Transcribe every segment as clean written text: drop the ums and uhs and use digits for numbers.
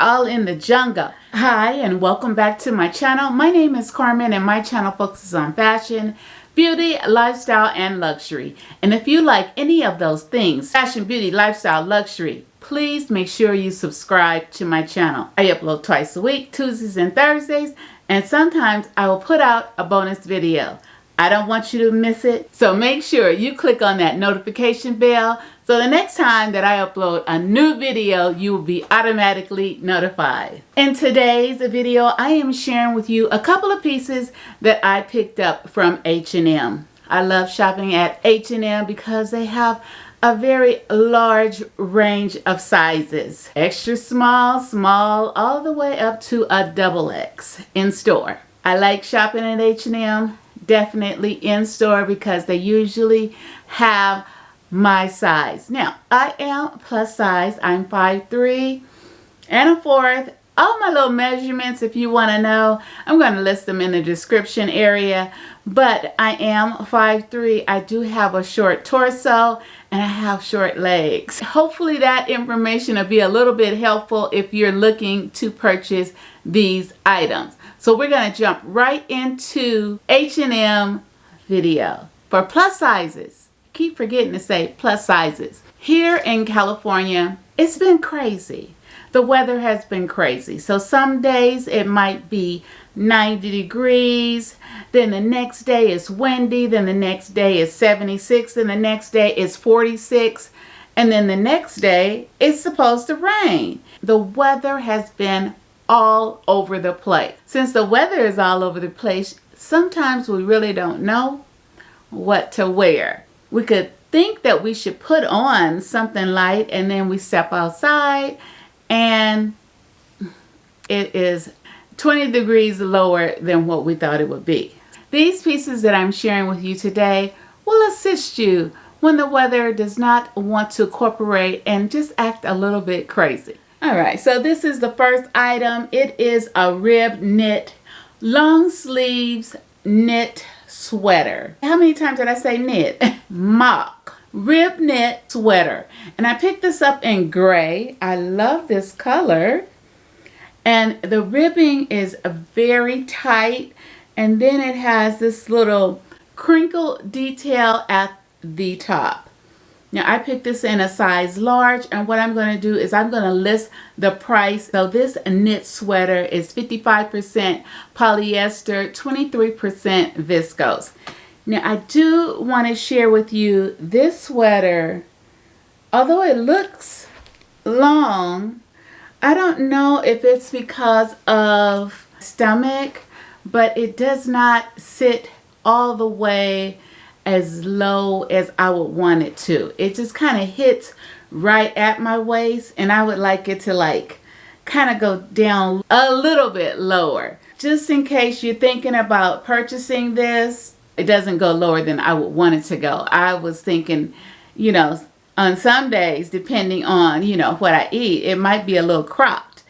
all in the jungle. Hi, and welcome back to my channel. My name is Carmen, and my channel focuses on fashion, beauty, lifestyle, and luxury. And if you like any of those things, fashion, beauty, lifestyle, luxury, please make sure you subscribe to my channel. I upload twice a week, Tuesdays and Thursdays, and sometimes I will put out a bonus video. I don't want you to miss it, so make sure you click on that notification bell so the next time that I upload a new video, you will be automatically notified. In today's video, I am sharing with you a couple of pieces that I picked up from H&M. I love shopping at H&M because they have a very large range of sizes. Extra small, small, all the way up to a XXL in store. I like shopping at H&M. Definitely in store because they usually have my size. Now, I am plus size. I'm 5'3" and a fourth. All my little measurements, if you want to know, I'm going to list them in the description area. But I am 5'3". I do have a short torso and I have short legs. Hopefully that information will be a little bit helpful if you're looking to purchase these items. So we're going to jump right into H&M video for plus sizes. Keep forgetting to say plus sizes. Here in California, it's been crazy. The weather has been crazy. So some days it might be 90 degrees, then the next day is windy, then the next day is 76, then the next day is 46, and then the next day it's supposed to rain. The weather has been all over the place. Since the weather is all over the place, sometimes we really don't know what to wear. We could think that we should put on something light and then we step outside and it is 20 degrees lower than what we thought it would be. These pieces that I'm sharing with you today will assist you when the weather does not want to cooperate and just act a little bit crazy. Alright, so this is the first item. It is a rib knit, long sleeves knit sweater. How many times did I say knit? Mock. Rib knit sweater. And I picked this up in gray. I love this color. And the ribbing is very tight. And then it has this little crinkle detail at the top. Now I picked this in a size large, and what I'm going to do is I'm going to list the price. So this knit sweater is 55% polyester, 23% viscose. Now I do want to share with you this sweater. Although it looks long, I don't know if it's because of stomach, but it does not sit all the way as low as I would want it to. It just kind of hits right at my waist, and I would like it to kind of go down a little bit lower. Just in case you're thinking about purchasing this, it doesn't go lower than I would want it to go. I was thinking, you know, on some days, depending on, you know, what I eat, it might be a little cropped.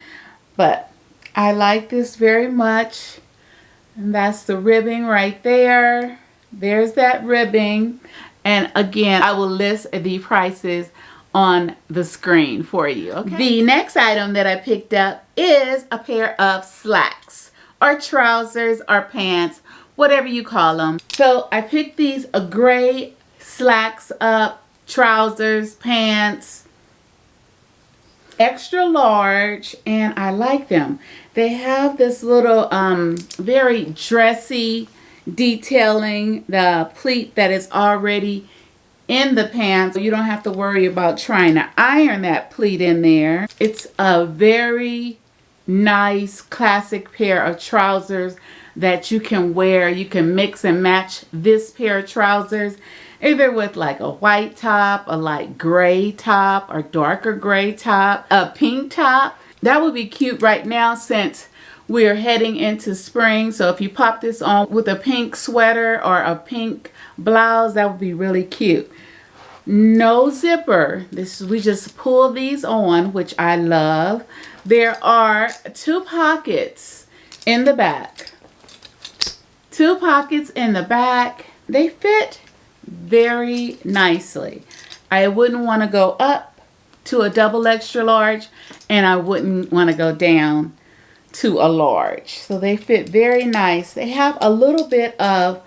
But I like this very much. And that's the ribbing right there. There's that ribbing, and again I will list the prices on the screen for you. Okay. The next item that I picked up is a pair of slacks or trousers or pants, whatever you call them. So I picked these gray slacks up, trousers, pants, extra large, and I like them. They have this little very dressy detailing, the pleat that is already in the pants. You don't have to worry about trying to iron that pleat in there. It's a very nice classic pair of trousers that you can wear. You can mix and match this pair of trousers either with like a white top, a light gray top, or darker gray top, a pink top. That would be cute right now since we're heading into spring. So if you pop this on with a pink sweater or a pink blouse, that would be really cute. No zipper. We just pull these on, which I love. There are 2 pockets in the back. 2 pockets in the back. They fit very nicely. I wouldn't want to go up to a double extra large, and I wouldn't want to go down to a large. So they fit very nice. They have a little bit of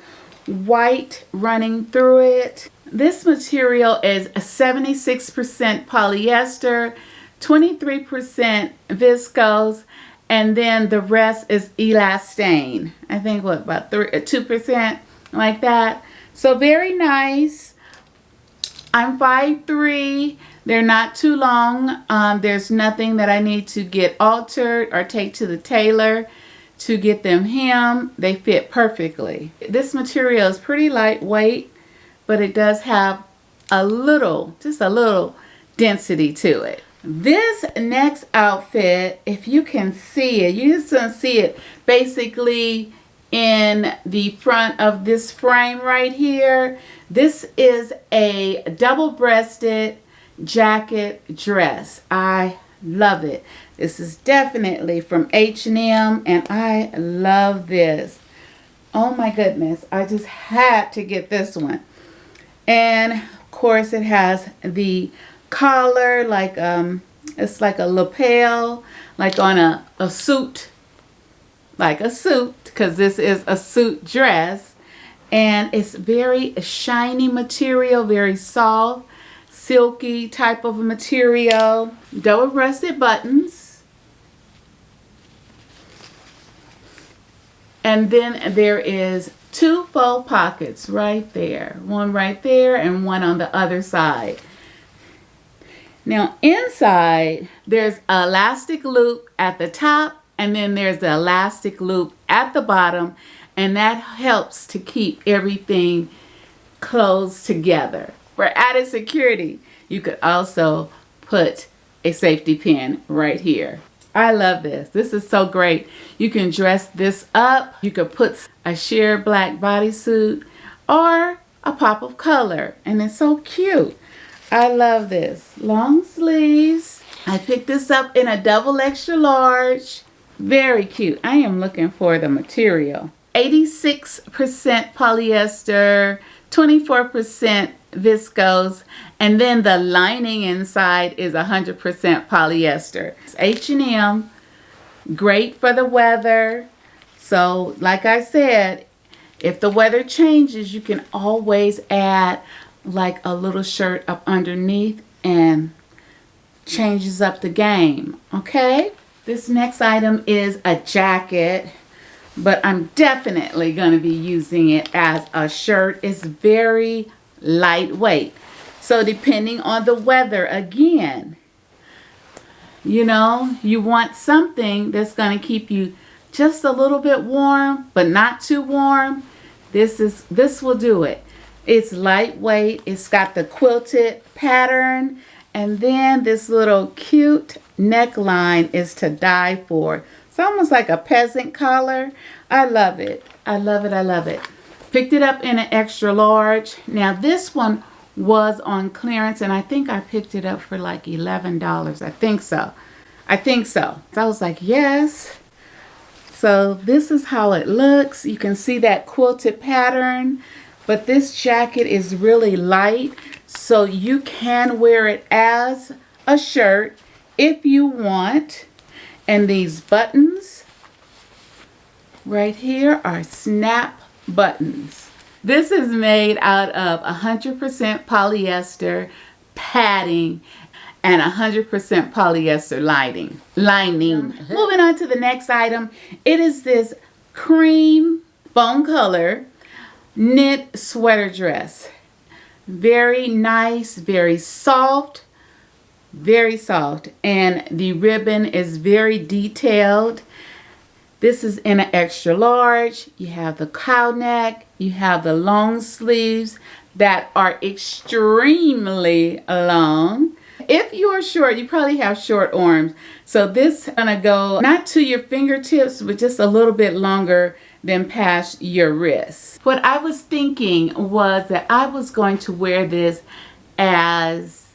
white running through it. This material is 76% polyester, 23% viscose, and then the rest is elastane. I think what, about 2%, like that. So very nice. I'm 5'3". They're not too long. There's nothing that I need to get altered or take to the tailor to get them hemmed. They fit perfectly. This material is pretty lightweight, but it does have a little, just a little density to it. This next outfit, if you can see it, you just don't see it basically in the front of this frame right here. This is a double-breasted jacket dress. I love it. This is definitely from H&M, and I love this. Oh my goodness, I just had to get this one. And of course it has the collar, like it's like a lapel, like on a suit, like a suit, because this is a suit dress. And it's very shiny material, very soft, silky type of material. Double-breasted buttons. And then there is 2 faux pockets right there. One right there and one on the other side. Now inside, there's an elastic loop at the top, and then there's the elastic loop at the bottom, and that helps to keep everything closed together. For added security, you could also put a safety pin right here. I love this. This is so great. You can dress this up. You could put a sheer black bodysuit or a pop of color, and it's so cute. I love this. Long sleeves. I picked this up in a double extra large. Very cute. I am looking for the material. 86% polyester, 24% viscose, and then the lining inside is 100% polyester. It's H&M, great for the weather. So like I said, if the weather changes, you can always add like a little shirt up underneath and changes up the game. Okay, this next item is a jacket, but I'm definitely going to be using it as a shirt. It's very lightweight, so depending on the weather, again, you know, you want something that's going to keep you just a little bit warm but not too warm. This will do it. It's lightweight. It's got the quilted pattern, and then this little cute neckline is to die for. It's almost like a peasant collar. I love it. I love it. I love it. Picked it up in an extra large. Now this one was on clearance, and I think I picked it up for like $11. I think so. I think so. So I was like, yes. So this is how it looks. You can see that quilted pattern, but this jacket is really light, so you can wear it as a shirt if you want. And these buttons right here are snap buttons. This is made out of 100% polyester padding and 100% polyester lining. Moving on to the next item. It is this cream bone color knit sweater dress. Very nice, very soft, and the ribbon is very detailed. This is in an extra large. You have the cow neck, you have the long sleeves that are extremely long. If you are short, you probably have short arms. So this is gonna go not to your fingertips, but just a little bit longer than past your wrists. What I was thinking was that I was going to wear this as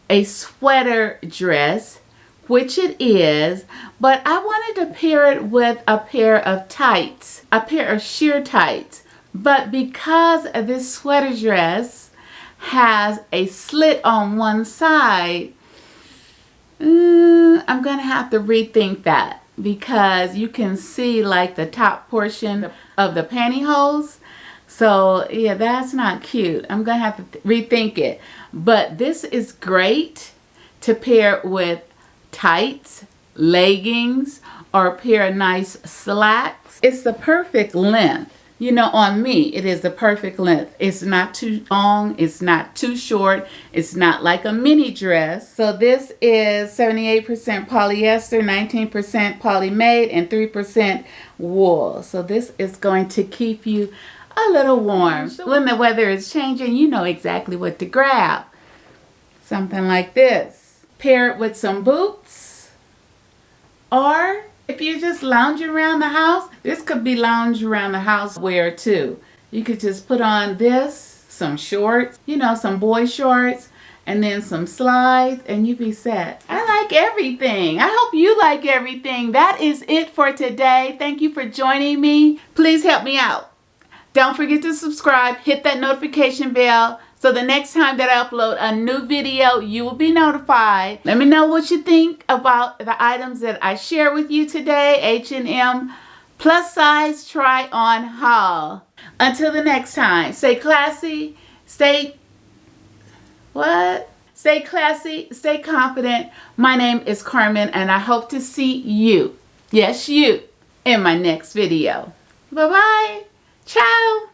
a sweater dress, which it is, but I wanted to pair it with a pair of tights, a pair of sheer tights. But because this sweater dress has a slit on one side, I'm gonna have to rethink that, because you can see like the top portion of the pantyhose. So yeah, that's not cute. I'm gonna have to rethink it. But this is great to pair with tights, leggings, or a pair of nice slacks. It's the perfect length. You know, on me, it is the perfect length. It's not too long, it's not too short, it's not like a mini dress. So this is 78% polyester, 19% polymade, and 3% wool. So this is going to keep you a little warm. When the weather is changing, you know exactly what to grab. Something like this. Pair it with some boots, or if you're just lounging around the house, this could be lounge around the house wear too. You could just put on this, some shorts, you know, some boy shorts, and then some slides, and you'd be set. I like everything. I hope you like everything. That is it for today. Thank you for joining me. Please help me out. Don't forget to subscribe, hit that notification bell, so the next time that I upload a new video, you will be notified. Let me know what you think about the items that I share with you today. H&M Plus Size Try On Haul. Until the next time, stay classy, stay classy, stay confident. My name is Carmen, and I hope to see you, yes you, in my next video. Bye-bye. Ciao.